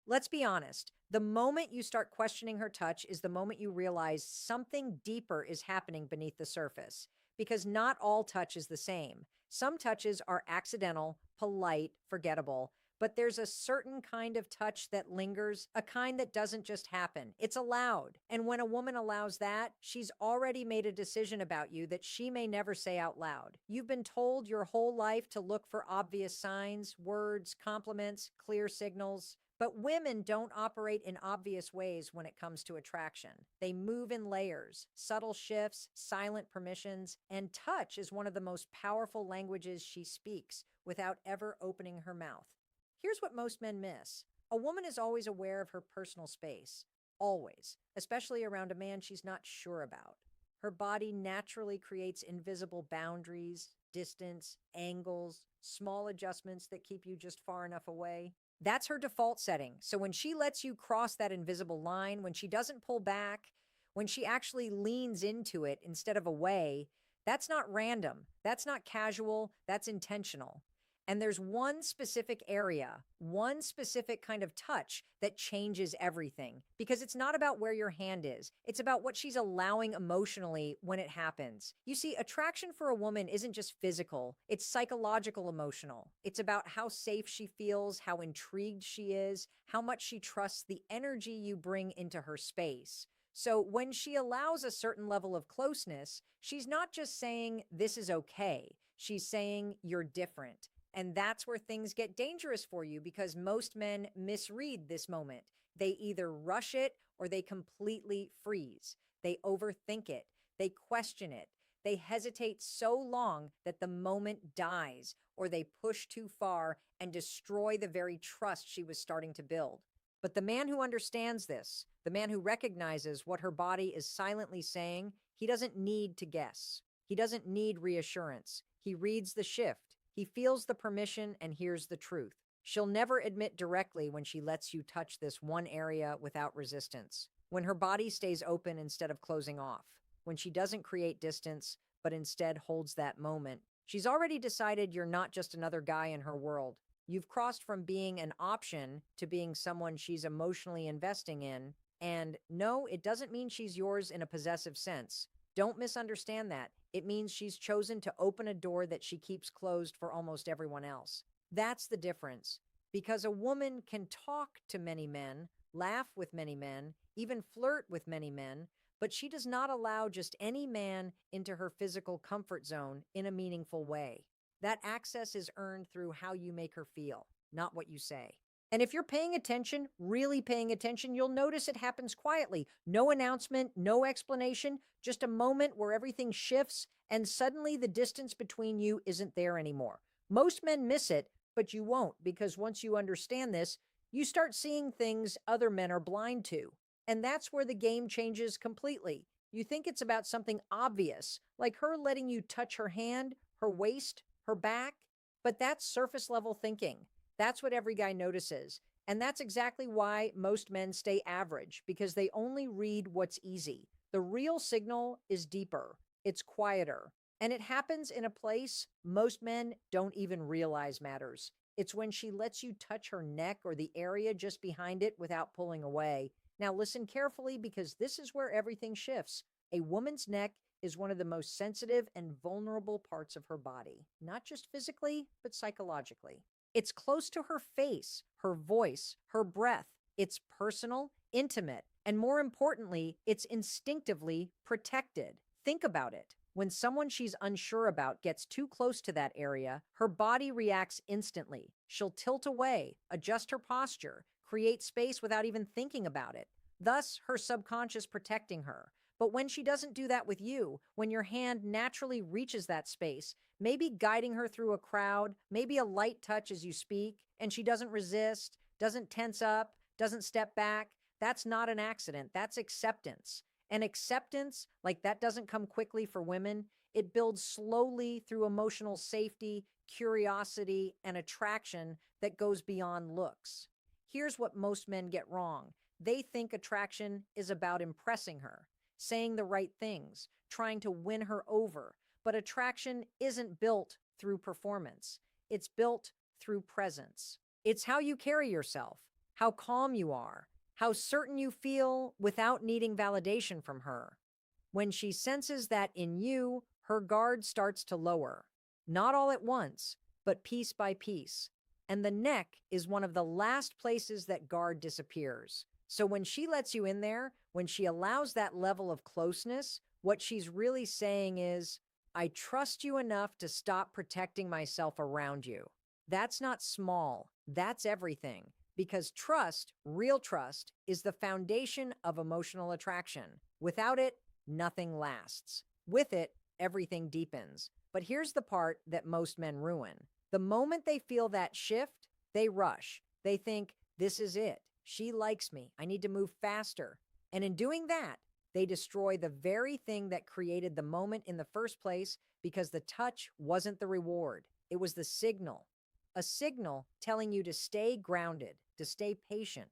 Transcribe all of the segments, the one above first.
Let's be honest. The moment you start questioning her touch is the moment you realize something deeper is happening beneath the surface. Because not all touch is the same. Some touches are accidental, polite, forgettable, but there's a certain kind of touch that lingers, a kind that doesn't just happen. It's allowed. And when a woman allows that, she's already made a decision about you that she may never say out loud. You've been told your whole life to look for obvious signs, words, compliments, clear signals. But women don't operate in obvious ways when it comes to attraction. They move in layers, subtle shifts, silent permissions, and touch is one of the most powerful languages she speaks without ever opening her mouth. Here's what most men miss. A woman is always aware of her personal space, always, especially around a man she's not sure about. Her body naturally creates invisible boundaries, distance, angles, small adjustments that keep you just far enough away. That's her default setting. So when she lets you cross that invisible line, when she doesn't pull back, when she actually leans into it instead of away, that's not random. That's not casual. That's intentional. And there's one specific area, one specific kind of touch that changes everything because it's not about where your hand is. It's about what she's allowing emotionally when it happens. You see, attraction for a woman isn't just physical, it's psychological emotional. It's about how safe she feels, how intrigued she is, how much she trusts the energy you bring into her space. So when she allows a certain level of closeness, she's not just saying, this is okay. She's saying, you're different. And that's where things get dangerous for you because most men misread this moment. They either rush it or they completely freeze. They overthink it. They question it. They hesitate so long that the moment dies, or they push too far and destroy the very trust she was starting to build. But the man who understands this, the man who recognizes what her body is silently saying, he doesn't need to guess. He doesn't need reassurance. He reads the shift. He feels the permission and hears the truth. She'll never admit directly when she lets you touch this one area without resistance, when her body stays open instead of closing off, when she doesn't create distance, but instead holds that moment. She's already decided you're not just another guy in her world. You've crossed from being an option to being someone she's emotionally investing in. And no, it doesn't mean she's yours in a possessive sense. Don't misunderstand that. It means she's chosen to open a door that she keeps closed for almost everyone else. That's the difference. Because a woman can talk to many men, laugh with many men, even flirt with many men, but she does not allow just any man into her physical comfort zone in a meaningful way. That access is earned through how you make her feel, not what you say. And if you're paying attention, really paying attention, you'll notice it happens quietly. No announcement, no explanation, just a moment where everything shifts and suddenly the distance between you isn't there anymore. Most men miss it, but you won't because once you understand this, you start seeing things other men are blind to. And that's where the game changes completely. You think it's about something obvious, like her letting you touch her hand, her waist, her back, but that's surface level thinking. That's what every guy notices. And that's exactly why most men stay average, because they only read what's easy. The real signal is deeper, it's quieter, and it happens in a place most men don't even realize matters. It's when she lets you touch her neck or the area just behind it without pulling away. Now listen carefully because this is where everything shifts. A woman's neck is one of the most sensitive and vulnerable parts of her body, not just physically, but psychologically. It's close to her face, her voice, her breath. It's personal, intimate, and more importantly, it's instinctively protected. Think about it. When someone she's unsure about gets too close to that area, her body reacts instantly. She'll tilt away, adjust her posture, create space without even thinking about it. Thus, her subconscious protecting her. But when she doesn't do that with you, when your hand naturally reaches that space, maybe guiding her through a crowd, maybe a light touch as you speak, and she doesn't resist, doesn't tense up, doesn't step back, that's not an accident. That's acceptance. And acceptance, like that doesn't come quickly for women. It builds slowly through emotional safety, curiosity, and attraction that goes beyond looks. Here's what most men get wrong. They think attraction is about impressing her, saying the right things, trying to win her over. But attraction isn't built through performance. It's built through presence. It's how you carry yourself, how calm you are, how certain you feel without needing validation from her. When she senses that in you, her guard starts to lower. Not all at once, but piece by piece. And the neck is one of the last places that guard disappears. So when she lets you in there, when she allows that level of closeness, what she's really saying is, I trust you enough to stop protecting myself around you. That's not small, that's everything. Because trust, real trust, is the foundation of emotional attraction. Without it, nothing lasts. With it, everything deepens. But here's the part that most men ruin. The moment they feel that shift, they rush. They think, this is it. She likes me. I need to move faster. And in doing that, they destroy the very thing that created the moment in the first place because the touch wasn't the reward. It was the signal. A signal telling you to stay grounded, to stay patient,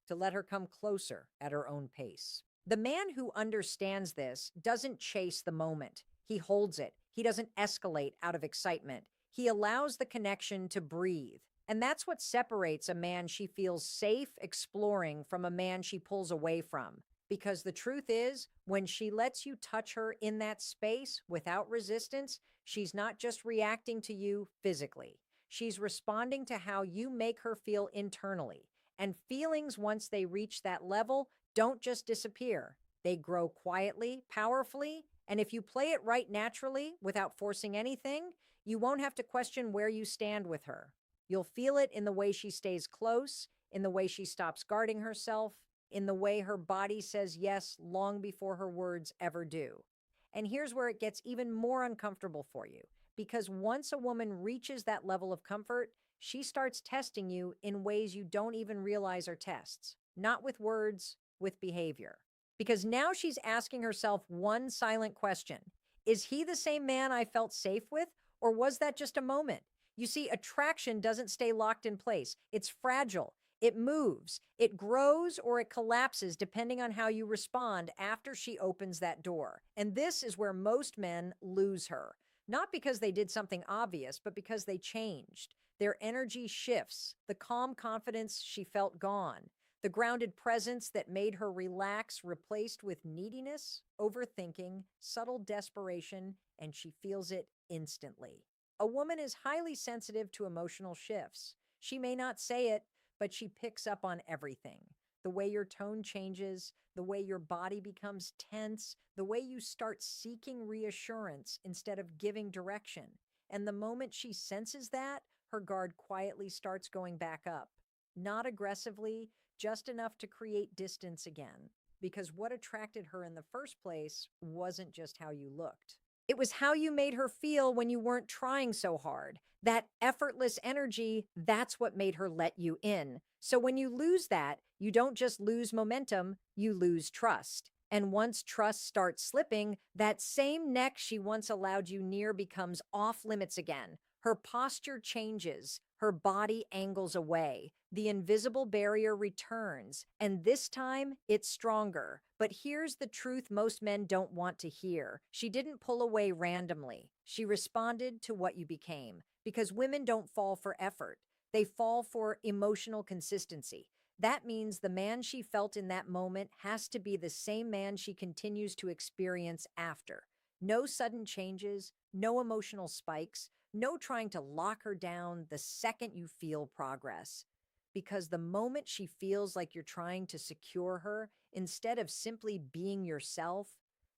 to let her come closer at her own pace. The man who understands this doesn't chase the moment. He holds it. He doesn't escalate out of excitement. He allows the connection to breathe. And that's what separates a man she feels safe exploring from a man she pulls away from. Because the truth is, when she lets you touch her in that space without resistance, she's not just reacting to you physically. She's responding to how you make her feel internally. And feelings, once they reach that level, don't just disappear. They grow quietly, powerfully, and if you play it right naturally without forcing anything, you won't have to question where you stand with her. You'll feel it in the way she stays close, in the way she stops guarding herself, in the way her body says yes long before her words ever do. And here's where it gets even more uncomfortable for you, because once a woman reaches that level of comfort, she starts testing you in ways you don't even realize are tests, not with words, with behavior. Because now she's asking herself one silent question. Is he the same man I felt safe with, or was that just a moment? You see, attraction doesn't stay locked in place. It's fragile. It moves, it grows, or it collapses depending on how you respond after she opens that door. And this is where most men lose her. Not because they did something obvious, but because they changed. Their energy shifts, the calm confidence she felt gone, the grounded presence that made her relax replaced with neediness, overthinking, subtle desperation, and she feels it instantly. A woman is highly sensitive to emotional shifts. She may not say it, but she picks up on everything. The way your tone changes, the way your body becomes tense, the way you start seeking reassurance instead of giving direction. And the moment she senses that, her guard quietly starts going back up. Not aggressively, just enough to create distance again. Because what attracted her in the first place wasn't just how you looked. It was how you made her feel when you weren't trying so hard. That effortless energy, that's what made her let you in. So when you lose that, you don't just lose momentum, you lose trust. And once trust starts slipping, that same neck she once allowed you near becomes off limits again. Her posture changes, her body angles away. The invisible barrier returns, and this time it's stronger. But here's the truth most men don't want to hear. She didn't pull away randomly. She responded to what you became. Because women don't fall for effort. They fall for emotional consistency. That means the man she felt in that moment has to be the same man she continues to experience after. No sudden changes, no emotional spikes, no trying to lock her down the second you feel progress. Because the moment she feels like you're trying to secure her, instead of simply being yourself,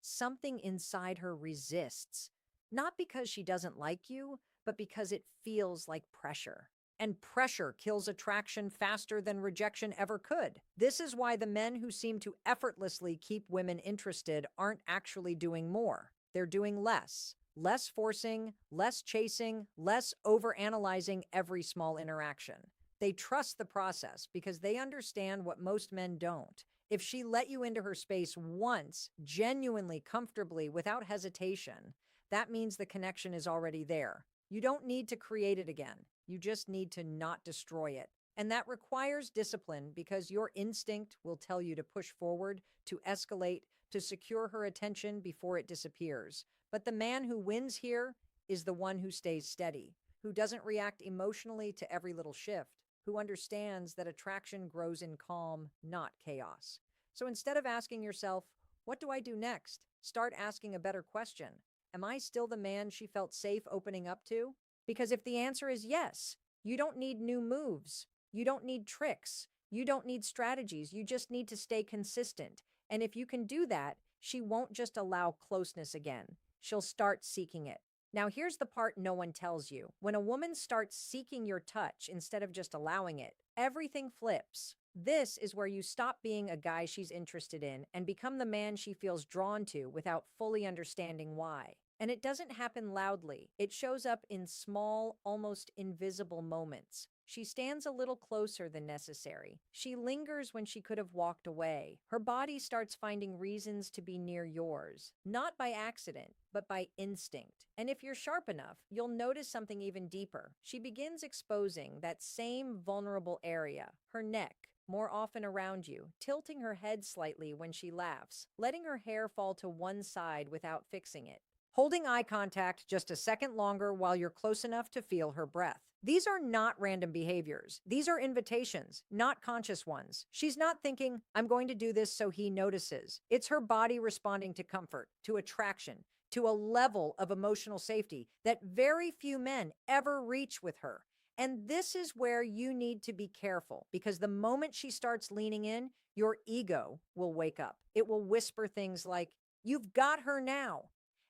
something inside her resists. Not because she doesn't like you, but because it feels like pressure. And pressure kills attraction faster than rejection ever could. This is why the men who seem to effortlessly keep women interested aren't actually doing more. They're doing less. Less forcing, less chasing, less overanalyzing every small interaction. They trust the process because they understand what most men don't. If she let you into her space once, genuinely, comfortably, without hesitation, that means the connection is already there. You don't need to create it again. You just need to not destroy it. And that requires discipline because your instinct will tell you to push forward, to escalate, to secure her attention before it disappears. But the man who wins here is the one who stays steady, who doesn't react emotionally to every little shift, who understands that attraction grows in calm, not chaos. So instead of asking yourself, what do I do next? Start asking a better question. Am I still the man she felt safe opening up to? Because if the answer is yes, you don't need new moves. You don't need tricks. You don't need strategies. You just need to stay consistent. And if you can do that, she won't just allow closeness again. She'll start seeking it. Now, here's the part no one tells you. When a woman starts seeking your touch instead of just allowing it, everything flips. This is where you stop being a guy she's interested in and become the man she feels drawn to without fully understanding why. And it doesn't happen loudly. It shows up in small, almost invisible moments. She stands a little closer than necessary. She lingers when she could have walked away. Her body starts finding reasons to be near yours, not by accident, but by instinct. And if you're sharp enough, you'll notice something even deeper. She begins exposing that same vulnerable area, her neck, more often around you, tilting her head slightly when she laughs, letting her hair fall to one side without fixing it, holding eye contact just a second longer while you're close enough to feel her breath. These are not random behaviors. These are invitations, not conscious ones. She's not thinking, I'm going to do this so he notices. It's her body responding to comfort, to attraction, to a level of emotional safety that very few men ever reach with her. And this is where you need to be careful, because the moment she starts leaning in, your ego will wake up. It will whisper things like, you've got her now.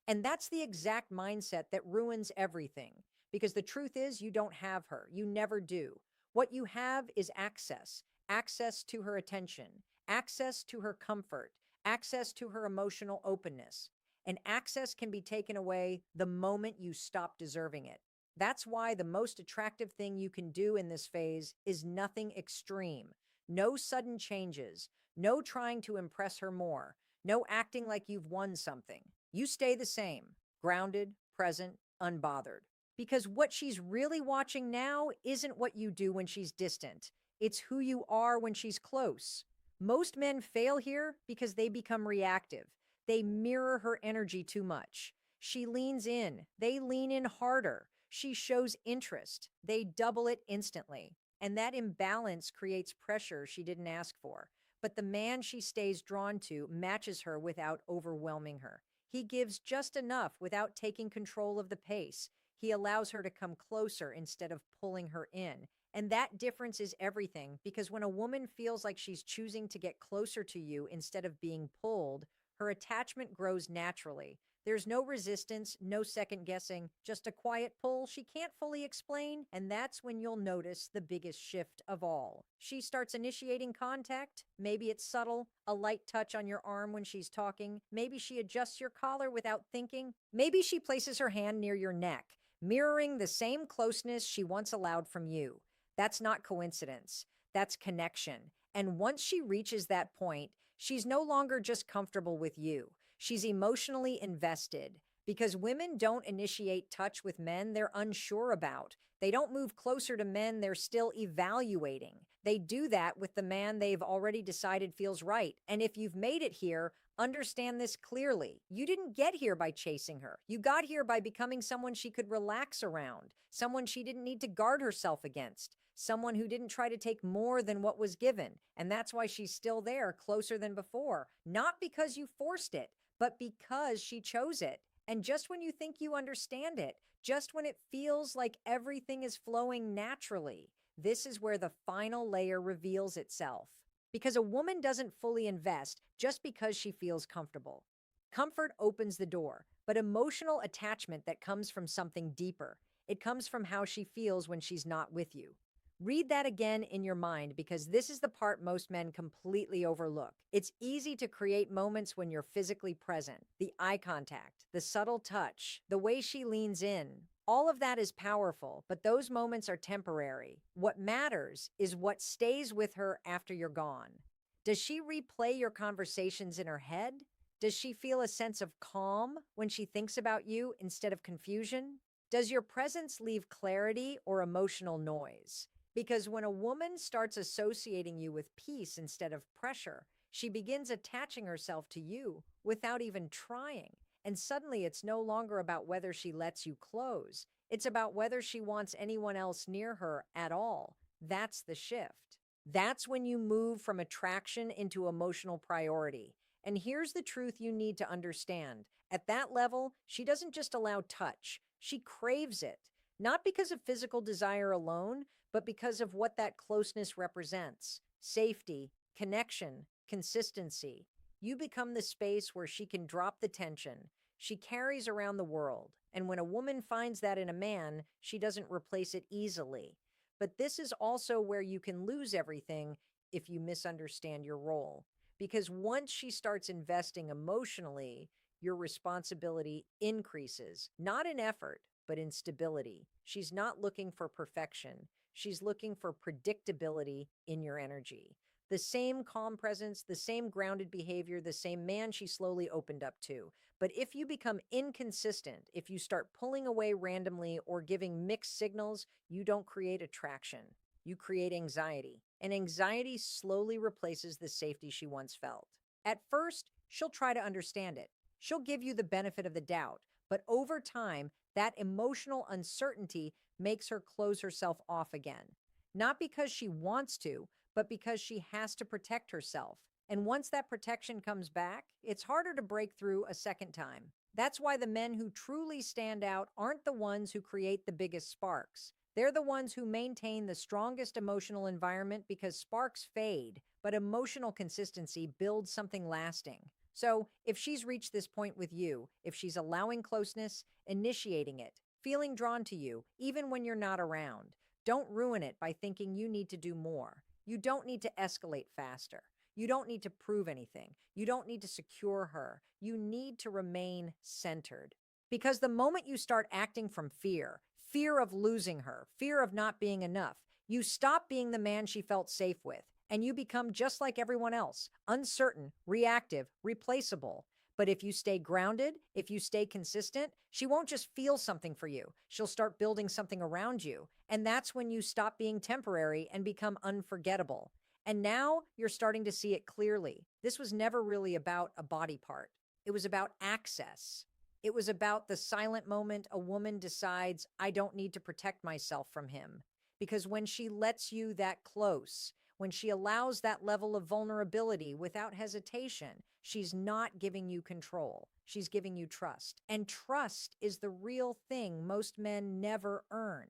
And that's the exact mindset that ruins everything. Because the truth is, you don't have her. You never do. What you have is access, access to her attention, access to her comfort, access to her emotional openness. And access can be taken away the moment you stop deserving it. That's why the most attractive thing you can do in this phase is nothing extreme. No sudden changes, no trying to impress her more, no acting like you've won something. You stay the same, grounded, present, unbothered. Because what she's really watching now isn't what you do when she's distant. It's who you are when she's close. Most men fail here because they become reactive. They mirror her energy too much. She leans in. They lean in harder. She shows interest. They double it instantly. And that imbalance creates pressure she didn't ask for. But the man she stays drawn to matches her without overwhelming her. He gives just enough without taking control of the pace. He allows her to come closer instead of pulling her in. And that difference is everything, because when a woman feels like she's choosing to get closer to you instead of being pulled, her attachment grows naturally. There's no resistance, no second guessing, just a quiet pull she can't fully explain, and that's when you'll notice the biggest shift of all. She starts initiating contact. Maybe it's subtle, a light touch on your arm when she's talking. Maybe she adjusts your collar without thinking. Maybe she places her hand near your neck, mirroring the same closeness she once allowed from you. That's not coincidence. That's connection. And once she reaches that point, she's no longer just comfortable with you. She's emotionally invested, because women don't initiate touch with men they're unsure about. They don't move closer to men they're still evaluating. They do that with the man they've already decided feels right. And if you've made it here, understand this clearly. You didn't get here by chasing her. You got here by becoming someone she could relax around, someone she didn't need to guard herself against, someone who didn't try to take more than what was given. And that's why she's still there, closer than before. Not because you forced it, but because she chose it. And just when you think you understand it, just when it feels like everything is flowing naturally, this is where the final layer reveals itself. Because a woman doesn't fully invest just because she feels comfortable. Comfort opens the door, but emotional attachment that comes from something deeper. It comes from how she feels when she's not with you. Read that again in your mind, because this is the part most men completely overlook. It's easy to create moments when you're physically present. The eye contact, the subtle touch, the way she leans in. All of that is powerful, but those moments are temporary. What matters is what stays with her after you're gone. Does she replay your conversations in her head? Does she feel a sense of calm when she thinks about you instead of confusion? Does your presence leave clarity or emotional noise? Because when a woman starts associating you with peace instead of pressure, she begins attaching herself to you without even trying. And suddenly it's no longer about whether she lets you close. It's about whether she wants anyone else near her at all. That's the shift. That's when you move from attraction into emotional priority. And here's the truth you need to understand. At that level, she doesn't just allow touch, she craves it. Not because of physical desire alone, but because of what that closeness represents: safety, connection, consistency. You become the space where she can drop the tension. She carries around the world. And when a woman finds that in a man, she doesn't replace it easily. But this is also where you can lose everything if you misunderstand your role. Because once she starts investing emotionally, your responsibility increases, not in effort, but in stability. She's not looking for perfection. She's looking for predictability in your energy. The same calm presence, the same grounded behavior, the same man she slowly opened up to. But if you become inconsistent, if you start pulling away randomly or giving mixed signals, you don't create attraction. You create anxiety. And anxiety slowly replaces the safety she once felt. At first, she'll try to understand it. She'll give you the benefit of the doubt. But over time, that emotional uncertainty makes her close herself off again. Not because she wants to, but because she has to protect herself. And once that protection comes back, it's harder to break through a second time. That's why the men who truly stand out aren't the ones who create the biggest sparks. They're the ones who maintain the strongest emotional environment, because sparks fade, but emotional consistency builds something lasting. So, if she's reached this point with you, if she's allowing closeness, initiating it, feeling drawn to you, even when you're not around, don't ruin it by thinking you need to do more. You don't need to escalate faster. You don't need to prove anything. You don't need to secure her. You need to remain centered. Because the moment you start acting from fear, fear of losing her, fear of not being enough, you stop being the man she felt safe with, and you become just like everyone else: uncertain, reactive, replaceable. But if you stay grounded, if you stay consistent, she won't just feel something for you. She'll start building something around you. And that's when you stop being temporary and become unforgettable. And now you're starting to see it clearly. This was never really about a body part, it was about access. It was about the silent moment a woman decides, I don't need to protect myself from him. Because when she lets you that close, when she allows that level of vulnerability without hesitation, she's not giving you control. She's giving you trust. And trust is the real thing most men never earn.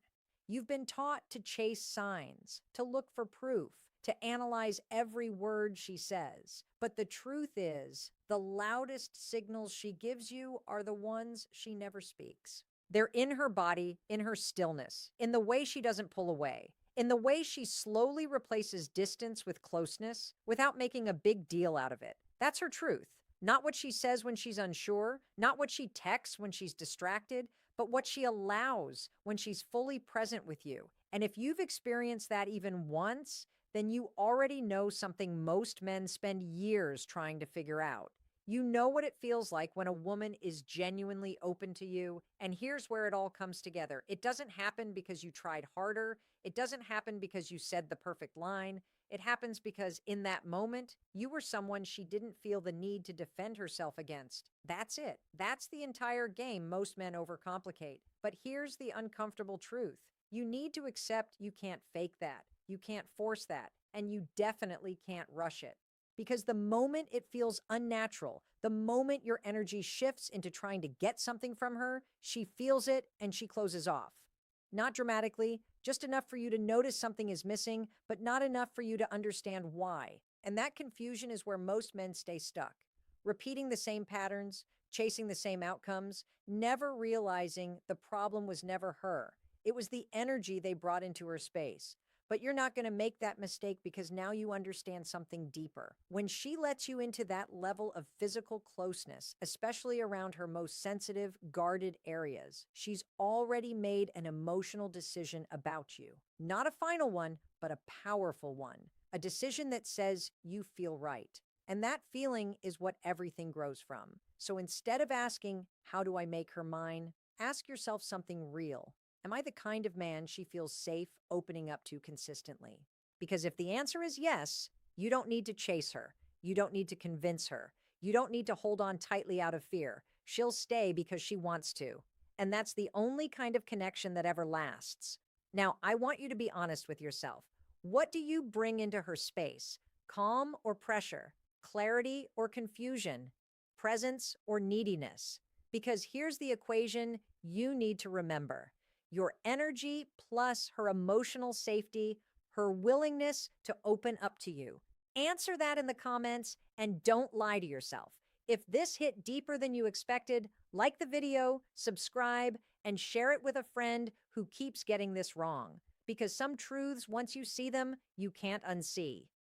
You've been taught to chase signs, to look for proof, to analyze every word she says. But the truth is, the loudest signals she gives you are the ones she never speaks. They're in her body, in her stillness, in the way she doesn't pull away, in the way she slowly replaces distance with closeness without making a big deal out of it. That's her truth. Not what she says when she's unsure, not what she texts when she's distracted, but what she allows when she's fully present with you. And if you've experienced that even once, then you already know something most men spend years trying to figure out. You know what it feels like when a woman is genuinely open to you. And here's where it all comes together. It doesn't happen because you tried harder. It doesn't happen because you said the perfect line. It happens because in that moment, you were someone she didn't feel the need to defend herself against. That's it. That's the entire game most men overcomplicate. But here's the uncomfortable truth. You need to accept you can't fake that. You can't force that. And you definitely can't rush it. Because the moment it feels unnatural, the moment your energy shifts into trying to get something from her, she feels it and she closes off. Not dramatically, just enough for you to notice something is missing, but not enough for you to understand why. And that confusion is where most men stay stuck, repeating the same patterns, chasing the same outcomes, never realizing the problem was never her. It was the energy they brought into her space. But you're not going to make that mistake, because now you understand something deeper. When she lets you into that level of physical closeness, especially around her most sensitive, guarded areas, she's already made an emotional decision about you. Not a final one, but a powerful one. A decision that says you feel right. And that feeling is what everything grows from. So instead of asking, how do I make her mine? Ask yourself something real. Am I the kind of man she feels safe opening up to consistently? Because if the answer is yes, you don't need to chase her. You don't need to convince her. You don't need to hold on tightly out of fear. She'll stay because she wants to. And that's the only kind of connection that ever lasts. Now, I want you to be honest with yourself. What do you bring into her space? Calm or pressure? Clarity or confusion? Presence or neediness? Because here's the equation you need to remember: your energy plus her emotional safety, her willingness to open up to you. Answer that in the comments and don't lie to yourself. If this hit deeper than you expected, like the video, subscribe, and share it with a friend who keeps getting this wrong. Because some truths, once you see them, you can't unsee.